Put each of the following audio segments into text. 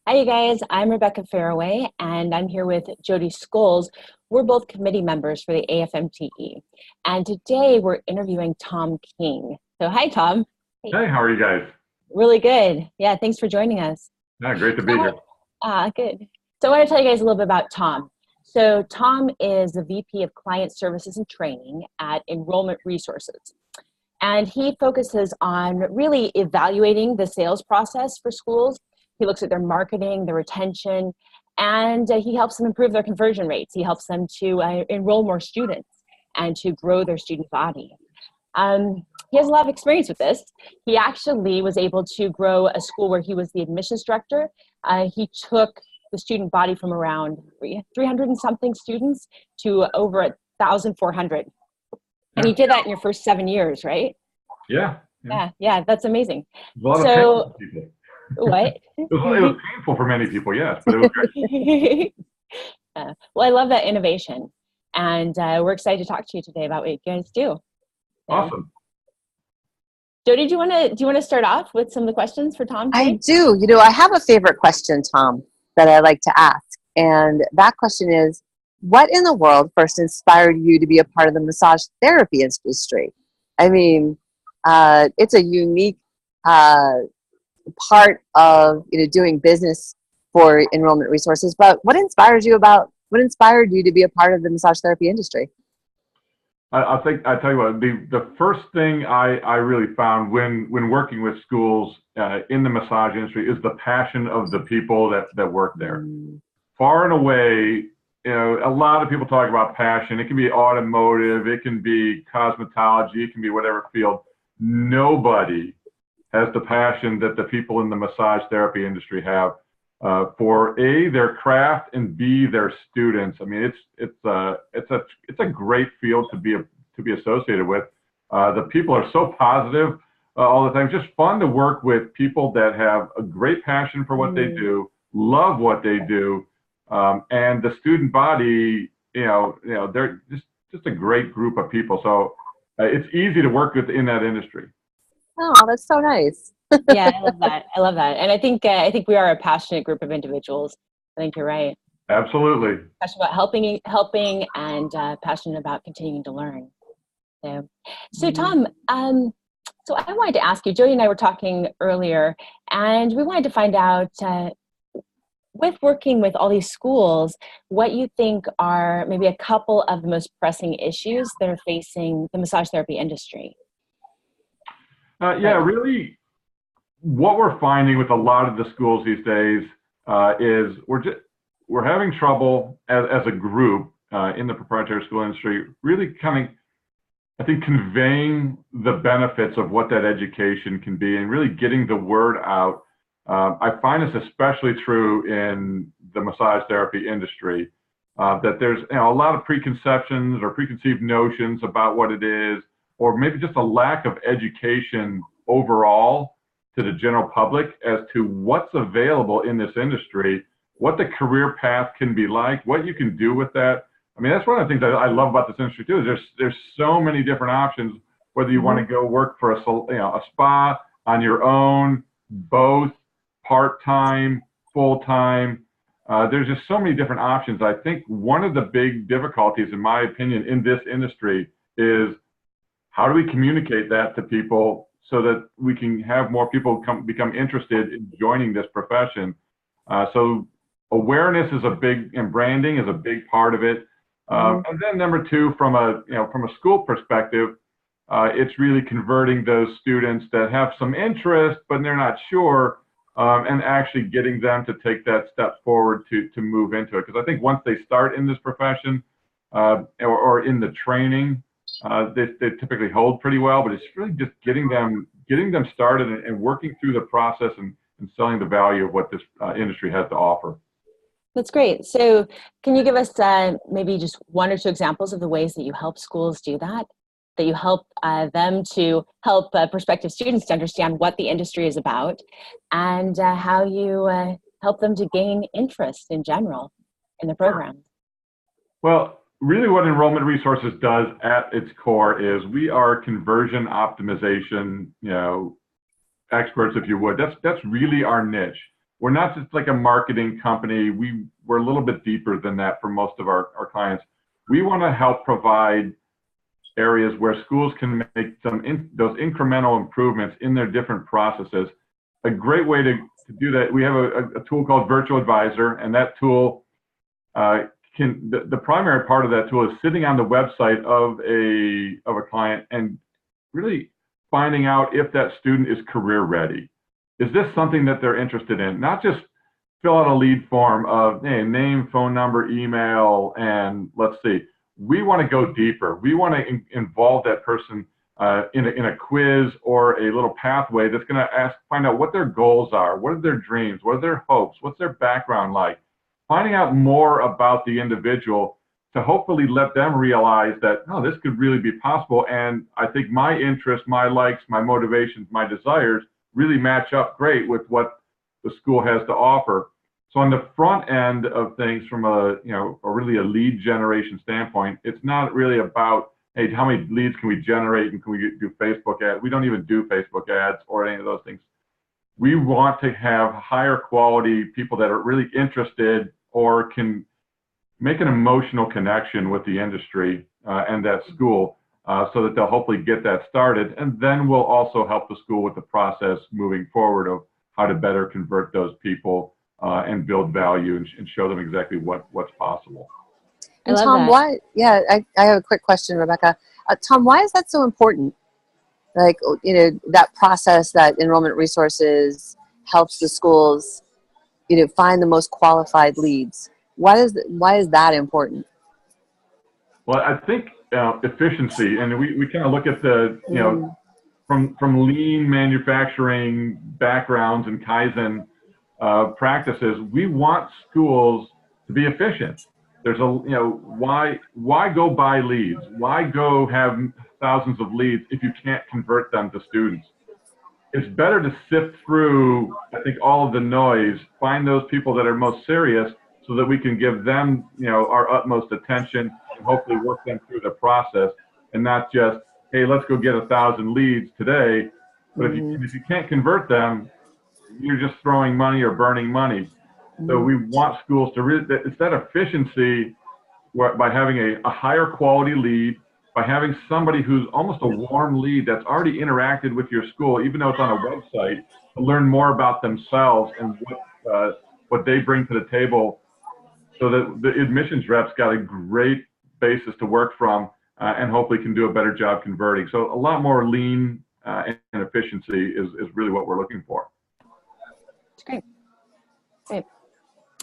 Hi, you guys. I'm Rebecca Fairway, and I'm here with Jody Scholes. We're both committee members for the AFMTE. And today we're interviewing Tom King. So, hi, Tom. Hey. Hey, how are you guys? Really good. Yeah, thanks for joining us. Yeah, great to So, be here. good. So, I want to tell you guys a little bit about Tom. So, Tom is the VP of Client Services and Training at Enrollment Resources. And he focuses on really evaluating the sales process for schools. He looks at their marketing, their retention, and he helps them improve their conversion rates. He helps them to enroll more students and to grow their student body. He has a lot of experience with this. He actually was able to grow a school where he was the admissions director. He took the student body from around 300 and something students to over 1,400. And Yeah, you did that in your first 7 years, right? yeah, yeah. Yeah, that's amazing. It was a lot of pain So, for people. what? It was painful for many people, yes, but it was great. Well, I love that innovation. And we're excited to talk to you today about what you guys do. So, Awesome. Jody, do you want to start off with some of the questions for Tom I today? do. I have a favorite question, Tom, that I like to ask. And that question is, what in the world first inspired you to be a part of the massage therapy industry? I mean, it's a unique part of doing business for enrollment resources. But what inspired you to be a part of the massage therapy industry? I think I tell you what, the first thing I really found when working with schools in the massage industry is the passion of the people that work there. Far and away, a lot of people talk about passion. It can be automotive, it can be cosmetology, it can be whatever field. Nobody has the passion that the people in the massage therapy industry have for A, their craft, and B, their students. I mean, it's a great field to be associated with. The people are so positive all the time. It's just fun to work with people that have a great passion for what they do, love what they do, and the student body. They're just a great group of people. So it's easy to work with in that industry. Oh, that's so nice. Yeah, I love that. I love that. And I think we are a passionate group of individuals. I think you're right. Absolutely. Passionate about helping, and passionate about continuing to learn. So Tom, so I wanted to ask you, Jody and I were talking earlier, and we wanted to find out, with working with all these schools, what you think are maybe a couple of the most pressing issues that are facing the massage therapy industry. Yeah, really, what we're finding with a lot of the schools these days is we're having trouble as a group in the proprietary school industry, really kind of, I think, conveying the benefits of what that education can be and really getting the word out. I find this especially true in the massage therapy industry, that there's a lot of preconceptions or preconceived notions about what it is, or maybe just a lack of education overall to the general public as to what's available in this industry, what the career path can be like, what you can do with that. I mean, that's one of the things that I love about this industry too, is there's so many different options, whether you want to go work for a spa on your own, both, part-time, full-time. There's just so many different options. I think one of the big difficulties, in my opinion, in this industry is how do we communicate that to people so that we can have more people become interested in joining this profession. So awareness is and branding is a big part of it. And then number two, from a school perspective, it's really converting those students that have some interest but they're not sure, and actually getting them to take that step forward to move into it. Because I think once they start in this profession or in the training, they typically hold pretty well. But it's really just getting them started and working through the process and selling the value of what this industry has to offer. That's great. So can you give us maybe just one or two examples of the ways that you help schools do that you help them to help prospective students to understand what the industry is about, and how you help them to gain interest in general in the program? Well, really what Enrollment Resources does at its core is we are conversion optimization, experts, if you would. That's really our niche. we're not just like a marketing company. We're a little bit deeper than that for most of our clients. We want to help provide areas where schools can make those incremental improvements in their different processes. A great way to do that, we have a tool called Virtual Advisor, and that tool the primary part of that tool is sitting on the website of a client and really finding out if that student is career ready. Is this something that they're interested in? Not just fill out a lead form of, hey, name, phone number, email, and let's see. We want to go deeper. We want to involve that person in a quiz or a little pathway that's going to find out what their goals are, what are their dreams, what are their hopes, what's their background like. Finding out more about the individual to hopefully let them realize that, oh, this could really be possible. And I think my interests, my likes, my motivations, my desires really match up great with what the school has to offer. So on the front end of things, from a really a lead generation standpoint, it's not really about, hey, how many leads can we generate and can we do Facebook ads? We don't even do Facebook ads or any of those things. We want to have higher quality people that are really interested or can make an emotional connection with the industry and that school so that they'll hopefully get that started. And then we'll also help the school with the process moving forward of how to better convert those people and build value and show them exactly what's possible. And Tom, why? Yeah, I have a quick question, Rebecca. Tom, why is that so important? Like, that process, that enrollment resources helps the schools, find the most qualified leads. Why is that important? Well, I think efficiency, and we kind of look at the, from lean manufacturing backgrounds and Kaizen practices, we want schools to be efficient. There's why go buy leads? Why go have thousands of leads if you can't convert them to students? It's better to sift through, I think, all of the noise, find those people that are most serious so that we can give them, our utmost attention and hopefully work them through the process and not just, hey, let's go get 1,000 leads today. But if you can't convert them, you're just throwing money or burning money. So we want schools to really, it's that efficiency by having a higher quality lead, by having somebody who's almost a warm lead that's already interacted with your school, even though it's on a website, to learn more about themselves and what they bring to the table, so that the admissions reps got a great basis to work from and hopefully can do a better job converting. So a lot more lean and efficiency is really what we're looking for. That's great. Great.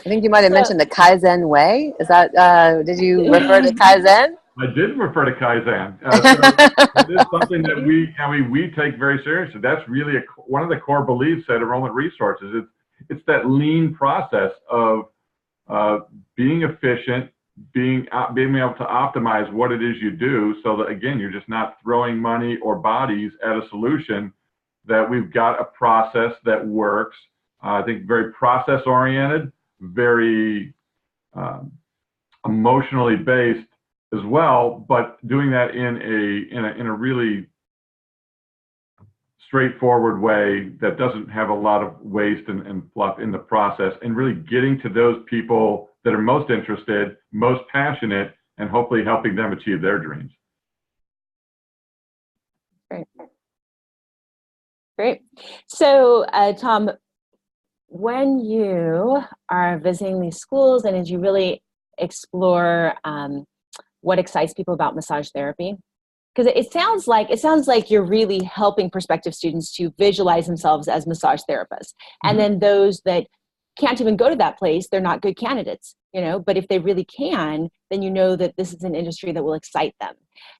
I think you might have mentioned the Kaizen way. Is that, did you refer to Kaizen? I did refer to Kaizen. So it is something that we take very seriously. That's really one of the core beliefs at Enrollment Resources. It's that lean process of being efficient, being able to optimize what it is you do, so that, again, you're just not throwing money or bodies at a solution, that we've got a process that works. I think very process oriented, very emotionally based as well, but doing that in a really straightforward way that doesn't have a lot of waste and fluff in the process, and really getting to those people that are most interested, most passionate, and hopefully helping them achieve their dreams. Great. Great. So, Tom, when you are visiting these schools and as you really explore what excites people about massage therapy, because it sounds like you're really helping prospective students to visualize themselves as massage therapists. And then those that can't even go to that place, they're not good candidates, but if they really can, then that this is an industry that will excite them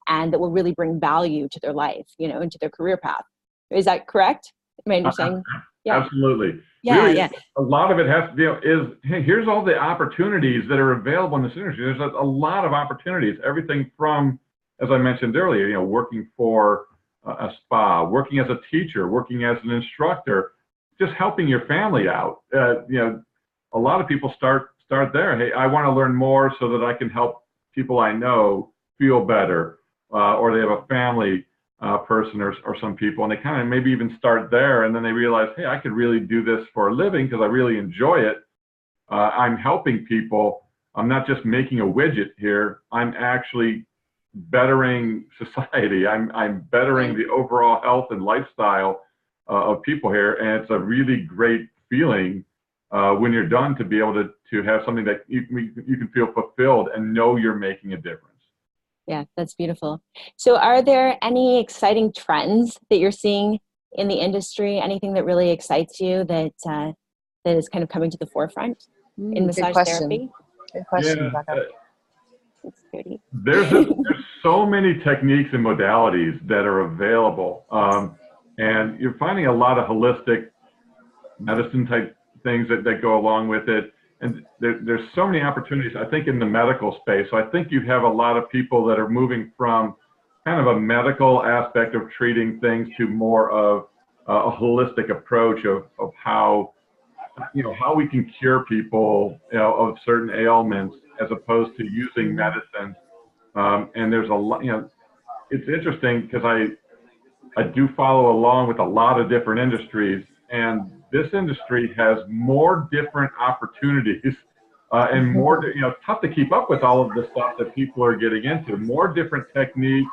and that will really bring value to their life, into their career path. Is that correct? Am I understanding? Yeah. Absolutely. Yeah, really, yeah. A lot of it has to do is, hey, here's all the opportunities that are available in this industry. There's a lot of opportunities, everything from, as I mentioned earlier, working for a spa, working as a teacher, working as an instructor, just helping your family out. A lot of people start there. Hey, I want to learn more so that I can help people I know feel better, or they have a family person or some people, and they kind of maybe even start there, and then they realize, hey, I could really do this for a living because I really enjoy it. I'm helping people. I'm not just making a widget here. I'm actually bettering society. I'm bettering the overall health and lifestyle of people here, and it's a really great feeling when you're done to be able to have something that you can feel fulfilled and know you're making a difference. Yeah, that's beautiful. So are there any exciting trends that you're seeing in the industry? Anything that really excites you that that is kind of coming to the forefront in massage therapy? Good question, Yeah, Rebecca. That's pretty. there's so many techniques and modalities that are available, and you're finding a lot of holistic medicine type things that go along with it. And there's so many opportunities, I think, in the medical space. So I think you have a lot of people that are moving from kind of a medical aspect of treating things to more of a holistic approach of how, how we can cure people, of certain ailments as opposed to using medicine. And there's a lot, it's interesting because I do follow along with a lot of different industries, and this industry has more different opportunities and more, tough to keep up with all of the stuff that people are getting into, more different techniques.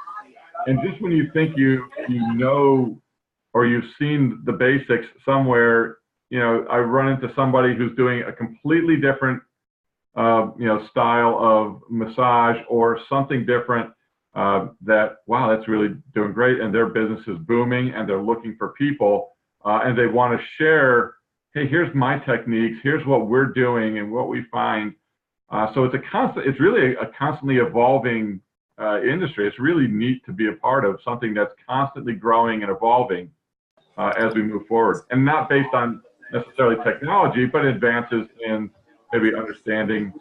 And just when you think you know, or you've seen the basics somewhere, I run into somebody who's doing a completely different, style of massage or something different that, wow, that's really doing great. And their business is booming and they're looking for people. And they want to share, hey, here's my techniques, here's what we're doing and what we find. So it's really a constantly evolving industry. It's really neat to be a part of something that's constantly growing and evolving as we move forward. And not based on necessarily technology, but advances in maybe understanding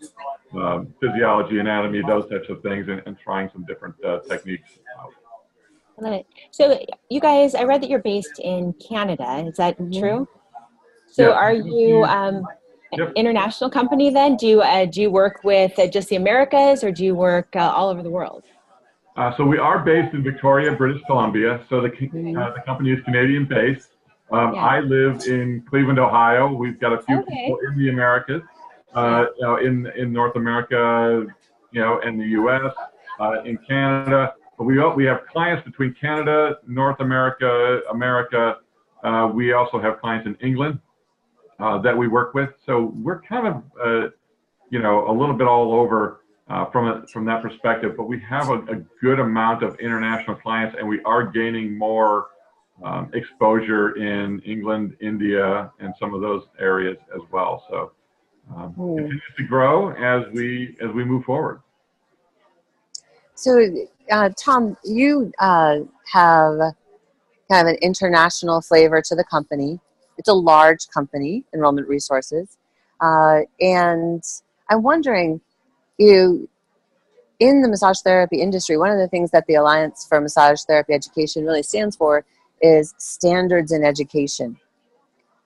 physiology, anatomy, those types of things, and trying some different techniques out. I love it. So you guys, I read that you're based in Canada. Is that true? So Yeah. are you Yep. an international company then? Do you work with just the Americas, or do you work all over the world? So we are based in Victoria, British Columbia. So the company is Canadian based. I live in Cleveland, Ohio. We've got a few people in the Americas, in North America, in the U.S., in Canada. But we have clients between Canada, North America, America. We also have clients in England that we work with. So we're kind of, a little bit all over from that perspective. But we have a good amount of international clients, and we are gaining more exposure in England, India, and some of those areas as well. So it continues to grow as we move forward. So, Tom, you have kind of an international flavor to the company. It's a large company, Enrollment Resources. And I'm wondering, in the massage therapy industry, one of the things that the Alliance for Massage Therapy Education really stands for is standards in education.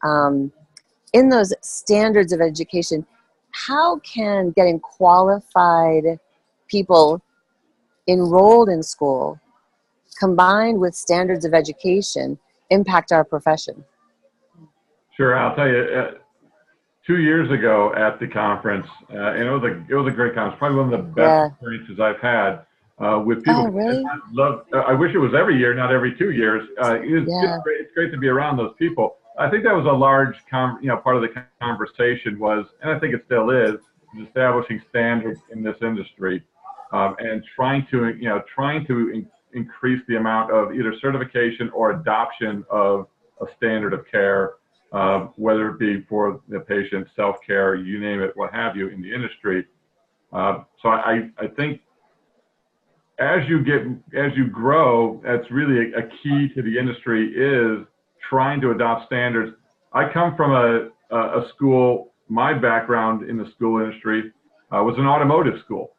In those standards of education, how can getting qualified people enrolled in school combined with standards of education impact our profession? Sure, I'll tell you. 2 years ago at the conference, and it was a great conference, probably one of the best experiences I've had with people. Oh, really? I wish it was every year, not every 2 years. It's great to be around those people. I think that was a large, part of the conversation was, and I think it still is establishing standards in this industry, and trying to increase the amount of either certification or adoption of a standard of care, whether it be for the patient, self-care, you name it, what have you, in the industry. So I think as you grow, that's really a key to the industry, is trying to adopt standards. I come from a school, my background in the school industry was an automotive school.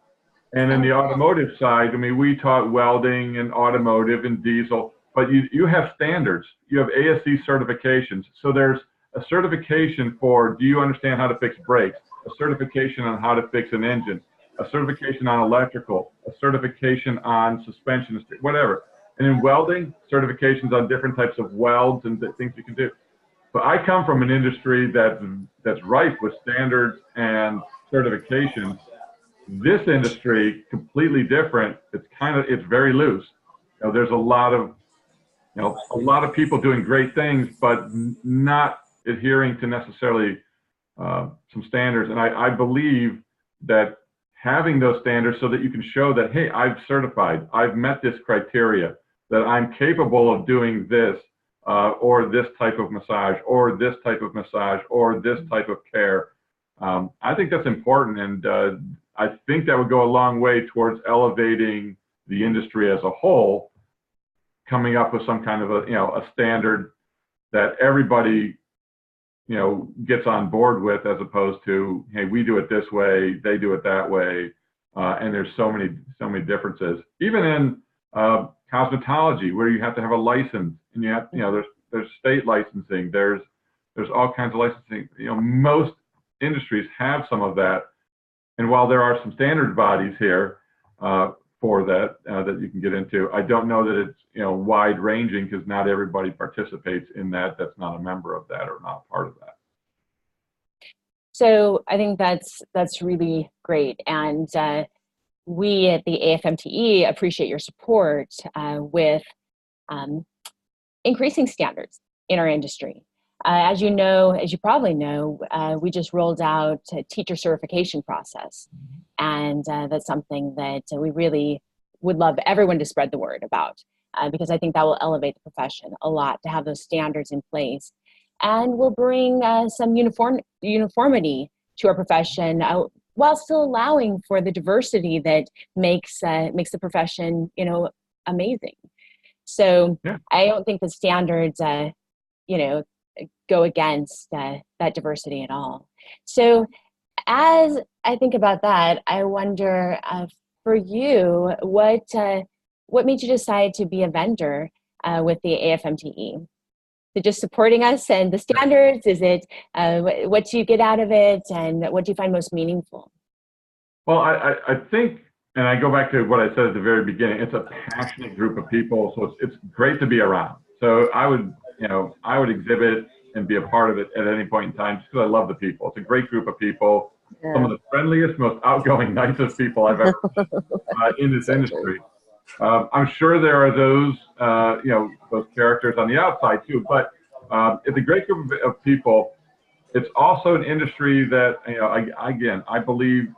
And in the automotive side, we taught welding and automotive and diesel, but you have standards. You have ASC certifications. So there's a certification for, do you understand how to fix brakes? A certification on how to fix an engine, a certification on electrical, a certification on suspension, whatever. And in welding, certifications on different types of welds and things you can do. But I come from an industry that's rife with standards and certifications. This industry, completely different. It's very loose. There's a lot of people doing great things, but not adhering to necessarily some standards. And I believe that having those standards so that you can show that, hey, I've certified, I've met this criteria, that I'm capable of doing this, or this type of massage, or this type of massage, or this type of care. I think that's important, and I think that would go a long way towards elevating the industry as a whole, coming up with some kind of a standard that everybody gets on board with, as opposed to, hey, we do it this way, they do it that way, and there's so many differences. Even in cosmetology, where you have to have a license, and there's state licensing, there's all kinds of licensing. Most industries have some of that, and while there are some standard bodies here for that that you can get into, I don't know that it's wide ranging, because not everybody participates in that. That's not a member of that or not part of that. So I think that's really great, and we at the AFMTE appreciate your support with increasing standards in our industry. As you probably know, we just rolled out a teacher certification process, and that's something that we really would love everyone to spread the word about, because I think that will elevate the profession a lot to have those standards in place, and will bring some uniformity to our profession, while still allowing for the diversity that makes the profession amazing. So yeah. I don't think the standards go against that diversity at all. So as I think about that, I wonder, for you, what made you decide to be a vendor with the AFMTE? Is it just supporting us and the standards? Is it what do you get out of it, and what do you find most meaningful? Well, I think, and I go back to what I said at the very beginning, it's a passionate group of people, so it's great to be around. So I would exhibit and be a part of it at any point in time, just because I love the people. It's a great group of people, yeah. Some of the friendliest, most outgoing, nicest people I've ever met in this industry. I'm sure there are those, those characters on the outside too, but it's a great group of people. It's also an industry that, I believe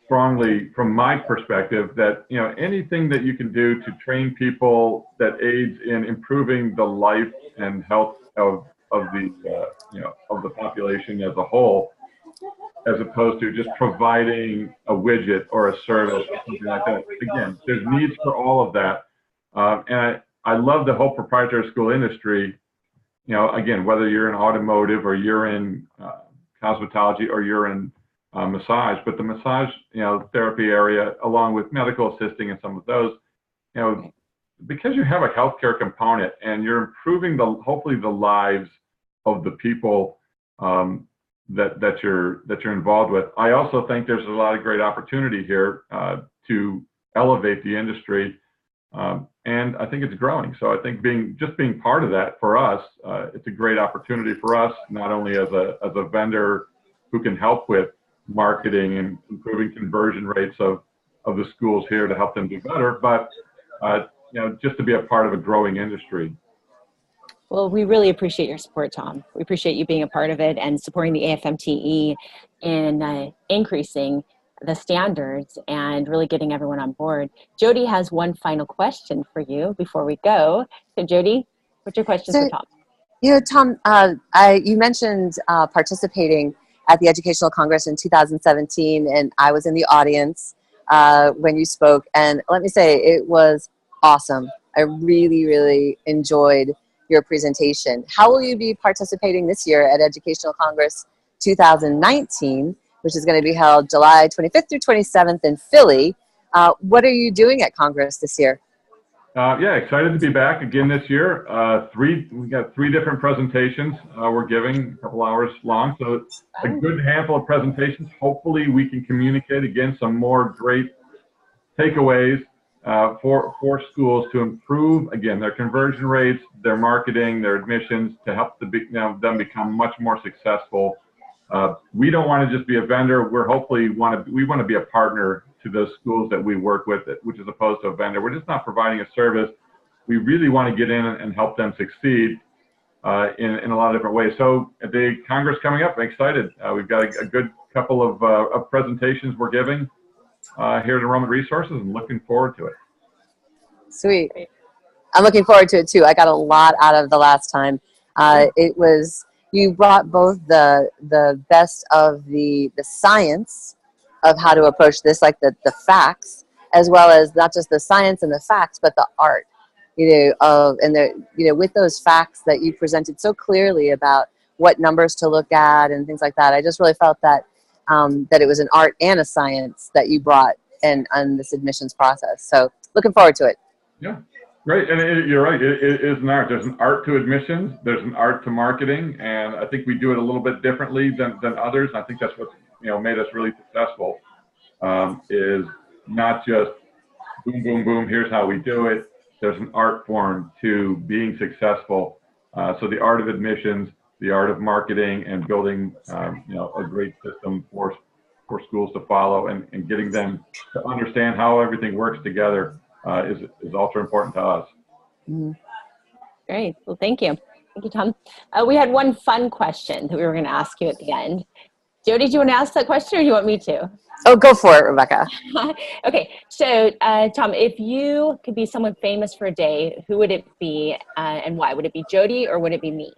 strongly, from my perspective, that anything that you can do to train people that aids in improving the life and health of the population as a whole, as opposed to just providing a widget or a service or something like that. Again, there's needs for all of that, and I love the whole proprietary school industry. Again, whether you're in automotive or you're in cosmetology or you're in massage, but the massage therapy area, along with medical assisting and some of those, because you have a healthcare component and you're improving hopefully the lives of the people that you're involved with. I also think there's a lot of great opportunity here to elevate the industry, and I think it's growing. So I think being part of that for us, it's a great opportunity for us, not only as a vendor who can help with marketing and improving conversion rates of the schools here to help them do better, but just to be a part of a growing industry. Well, we really appreciate your support, Tom. We appreciate you being a part of it and supporting the AFMTE in increasing the standards and really getting everyone on board. Jody has one final question for you before we go. So Jody, what's your question for Tom? Tom, you mentioned participating at the Educational Congress in 2017, and I was in the audience when you spoke, and let me say, it was awesome. I really, really enjoyed your presentation. How will you be participating this year at Educational Congress 2019, which is going to be held July 25th through 27th in Philly? What are you doing at Congress this year? Yeah, excited to be back again this year. We got 3 different presentations we're giving, a couple hours long, so it's a good handful of presentations. Hopefully we can communicate again some more great takeaways for schools to improve, again, their conversion rates, their marketing, their admissions, to help them become much more successful. We don't want to just be a vendor. We want to be a partner to those schools that we work with, which is opposed to a vendor. We're just not providing a service. We really want to get in and help them succeed in a lot of different ways. So the Congress coming up, I'm excited. We've got a good couple of presentations we're giving here at Enrollment Resources, and looking forward to it. Sweet. I'm looking forward to it too. I got a lot out of the last time. You brought both the best of the science of how to approach this, like the facts, as well as not just the science and the facts, but the art, with those facts that you presented so clearly about what numbers to look at and things like that. I just really felt that that it was an art and a science that you brought in on this admissions process. So looking forward to it. Yeah, great. And you're right. It is an art. There's an art to admissions. There's an art to marketing, and I think we do it a little bit differently than others. I think that's what made us really successful. Is not just boom, boom, boom. Here's how we do it. There's an art form to being successful. So the art of admissions, the art of marketing, and building a great system for schools to follow, and getting them to understand how everything works together is ultra important to us. Mm-hmm. Great. Well, thank you. Thank you, Tom. We had one fun question that we were going to ask you at the end. Jody, do you want to ask that question, or do you want me to? Oh, go for it, Rebecca. Okay. So, Tom, if you could be someone famous for a day, who would it be, and why? Would it be Jody, or would it be me?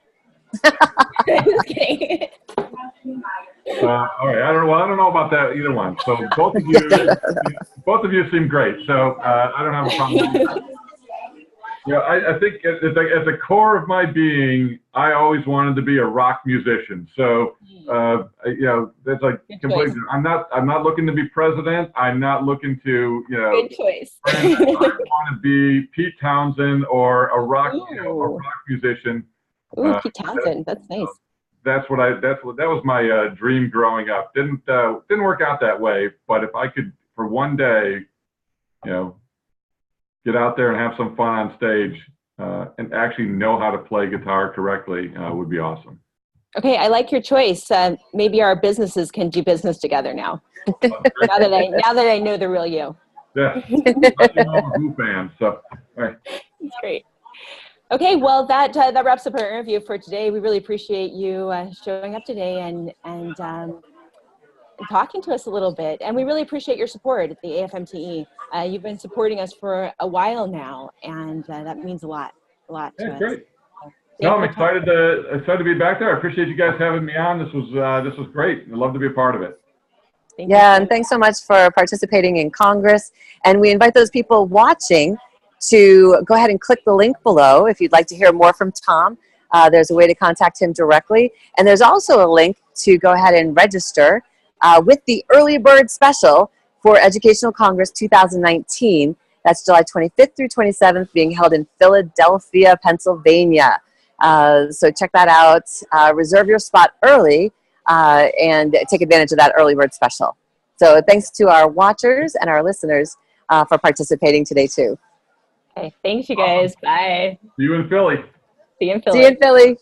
Just kidding. All right. I don't know about that either one. So both of you seem great. So I don't have a problem. I think at the core of my being, I always wanted to be a rock musician. So that's like completely. I'm not looking to be president. I'm not looking to Good choice. I want to be Pete Townsend or a rock musician. Ooh, Pete Townsend. That's nice. That was my dream growing up. Didn't work out that way, but if I could for one day, get out there and have some fun on stage, and actually know how to play guitar correctly, would be awesome. Okay, I like your choice. Maybe our businesses can do business together now. now that I know the real you. Yeah, I'm a Who fan, so all right. That's great. Okay, well, that wraps up our interview for today. We really appreciate you showing up today and talking to us a little bit. And we really appreciate your support at the AFMTE. You've been supporting us for a while now, and that means a lot to us. Great. No, I'm excited to be back there. I appreciate you guys having me on. This was great. I'd love to be a part of it. And thanks so much for participating in Congress. And we invite those people watching to go ahead and click the link below if you'd like to hear more from Tom. There's a way to contact him directly. And there's also a link to go ahead and register with the Early Bird Special for Educational Congress 2019. That's July 25th through 27th, being held in Philadelphia, Pennsylvania. So check that out. Reserve your spot early and take advantage of that Early Bird Special. So thanks to our watchers and our listeners for participating today too. Okay, thanks you guys. Bye. See you in Philly. See you in Philly. See you in Philly.